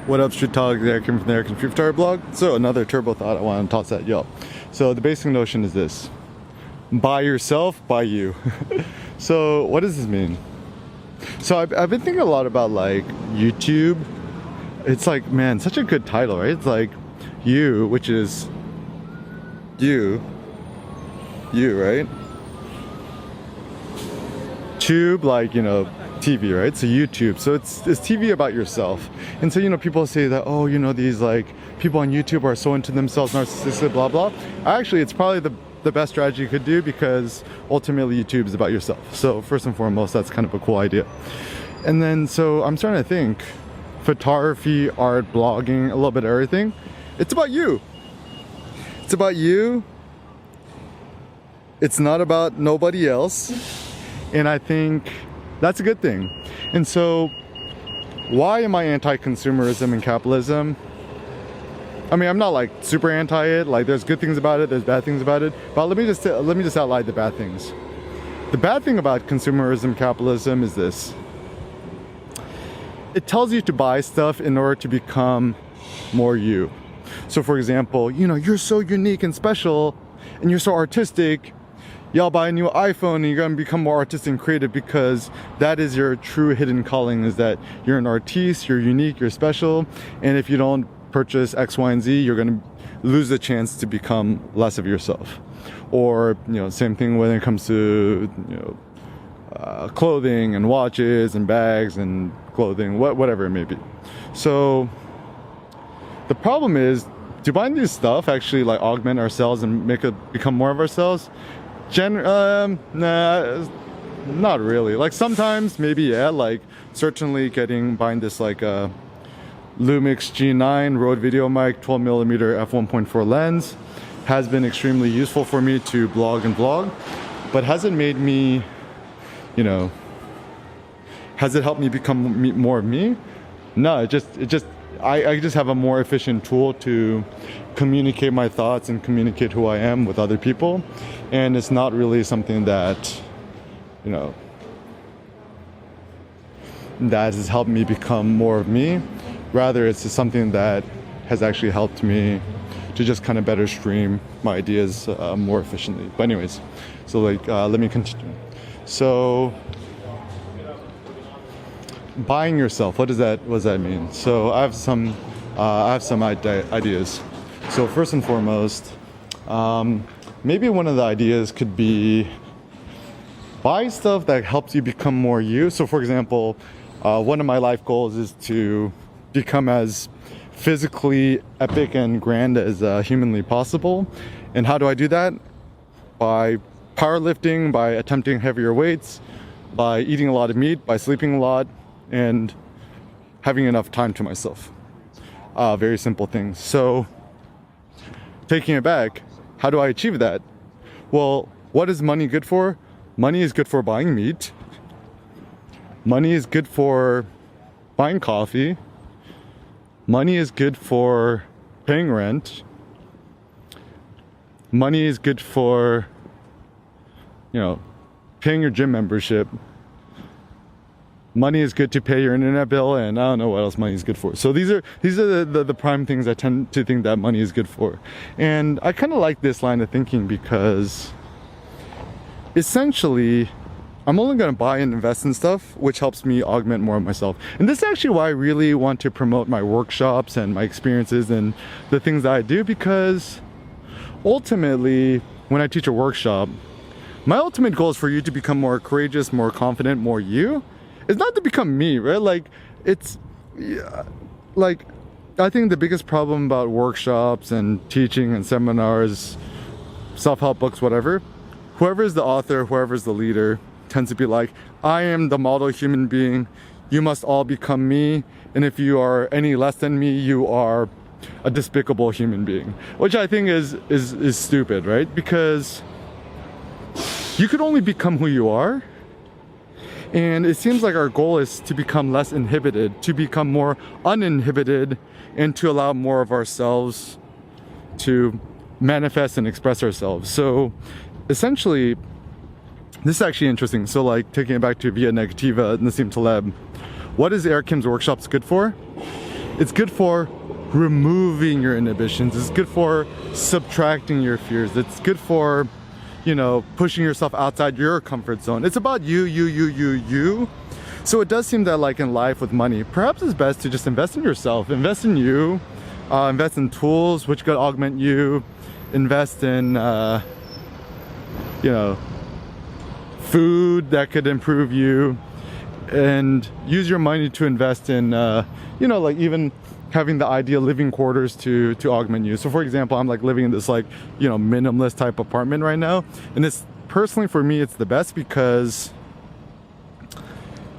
What up, Street Talk? Eric from the American Street Photography blog. So another turbo thought I want to toss at y'all. So the basic notion is this: buy yourself, buy you. So what does this mean? So I've been thinking a lot about like YouTube. It's like, man, such a good title, right? It's like you, which is you, right? Tube, like, you know, TV, right? So YouTube, so it's TV about yourself. And so, you know, people say that, oh, you know, these like people on YouTube are so into themselves, narcissistic, blah blah. Actually, it's probably the best strategy you could do, because ultimately YouTube is about yourself. So first and foremost, that's kind of a cool idea. And then so I'm starting to think photography, art, blogging, a little bit of everything, it's about you. It's about you. It's not about nobody else. And I think that's a good thing. And so why am I anti-consumerism and capitalism? I mean, I'm not like super anti it. Like, there's good things about it, there's bad things about it. But let me just outline the bad things. The bad thing about consumerism, capitalism is this: it tells you to buy stuff in order to become more you. So for example, you know, you're so unique and special and you're so artistic. Y'all buy a new iPhone and you're gonna become more artistic and creative, because that is your true hidden calling, is that you're an artiste, you're unique, you're special. And if you don't purchase X, Y, and Z, you're gonna lose the chance to become less of yourself. Or, you know, same thing when it comes to, you know, clothing and watches and bags and clothing, whatever it may be. So the problem is, do buying this stuff actually like augment ourselves and make it become more of ourselves? Nah, not really. Like sometimes maybe, yeah, like certainly buying this like Lumix G9 Rode video mic 12mm f1.4 lens has been extremely useful for me to blog and vlog. But has it made me, you know, has it helped me become more of me? No, I just have a more efficient tool to communicate my thoughts and communicate who I am with other people. And it's not really something that, you know, that has helped me become more of me. Rather, it's just something that has actually helped me to just kind of better stream my ideas more efficiently. But anyways, so like, let me continue. So buying yourself, what does that mean? So I have some ideas. So first and foremost, maybe one of the ideas could be buy stuff that helps you become more you. So for example, one of my life goals is to become as physically epic and grand as humanly possible. And how do I do that? By powerlifting, by attempting heavier weights, by eating a lot of meat, by sleeping a lot, and having enough time to myself. Very simple things. So taking it back, how do I achieve that? Well, what is money good for? Money is good for buying meat. Money is good for buying coffee. Money is good for paying rent. Money is good for, you know, paying your gym membership. Money is good to pay your internet bill, and I don't know what else money is good for. So these are the prime things I tend to think that money is good for. And I kind of like this line of thinking, because essentially I'm only going to buy and invest in stuff which helps me augment more of myself. And this is actually why I really want to promote my workshops and my experiences and the things that I do, because ultimately when I teach a workshop, my ultimate goal is for you to become more courageous, more confident, more you. It's not to become me, right? Like, it's, yeah, like, I think the biggest problem about workshops and teaching and seminars, self-help books, whatever, whoever is the author, whoever is the leader, tends to be like, I am the model human being, you must all become me, and if you are any less than me, you are a despicable human being. Which I think is stupid, right? Because you could only become who you are. And it seems like our goal is to become less inhibited, to become more uninhibited, and to allow more of ourselves to manifest and express ourselves. So essentially, this is actually interesting. So like taking it back to Via Negativa, Nassim Taleb, what is Eric Kim's workshops good for? It's good for removing your inhibitions. It's good for subtracting your fears. It's good for, you know, pushing yourself outside your comfort zone. It's about you. So it does seem that like in life with money, perhaps it's best to just invest in yourself, invest in you, invest in tools which could augment you, invest in, you know, food that could improve you, and use your money to invest in, you know, like even having the ideal living quarters to augment you. So for example, I'm like living in this like, you know, minimalist type apartment right now. And it's personally for me, it's the best because,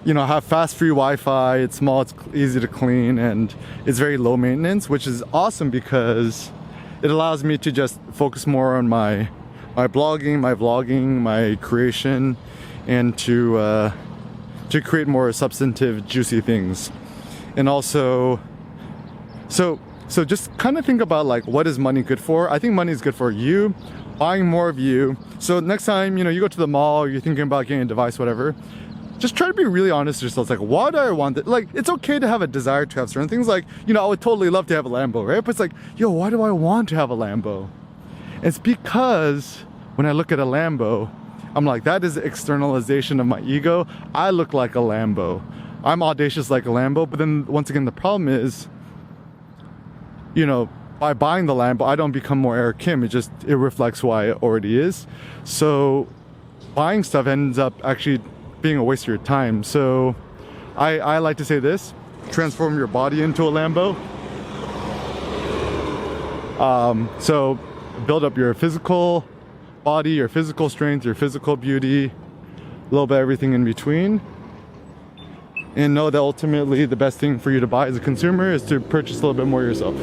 you know, I have fast free Wi-Fi, it's small, it's easy to clean, and it's very low maintenance, which is awesome because it allows me to just focus more on my blogging, my vlogging, my creation, and to create more substantive, juicy things. And also, so just kind of think about like, what is money good for? I think money is good for you, buying more of you. So next time, you know, you go to the mall, or you're thinking about getting a device, whatever, just try to be really honest with yourself. Like, why do I want that? Like, it's okay to have a desire to have certain things. Like, you know, I would totally love to have a Lambo, right? But it's like, yo, why do I want to have a Lambo? It's because when I look at a Lambo, I'm like, that is externalization of my ego. I look like a Lambo. I'm audacious like a Lambo. But then once again, the problem is, you know, by buying the Lambo, I don't become more Eric Kim. It reflects who I already is. So buying stuff ends up actually being a waste of your time. So I like to say this: transform your body into a Lambo. So build up your physical body, your physical strength, your physical beauty, a little bit of everything in between. And know that ultimately the best thing for you to buy as a consumer is to purchase a little bit more yourself.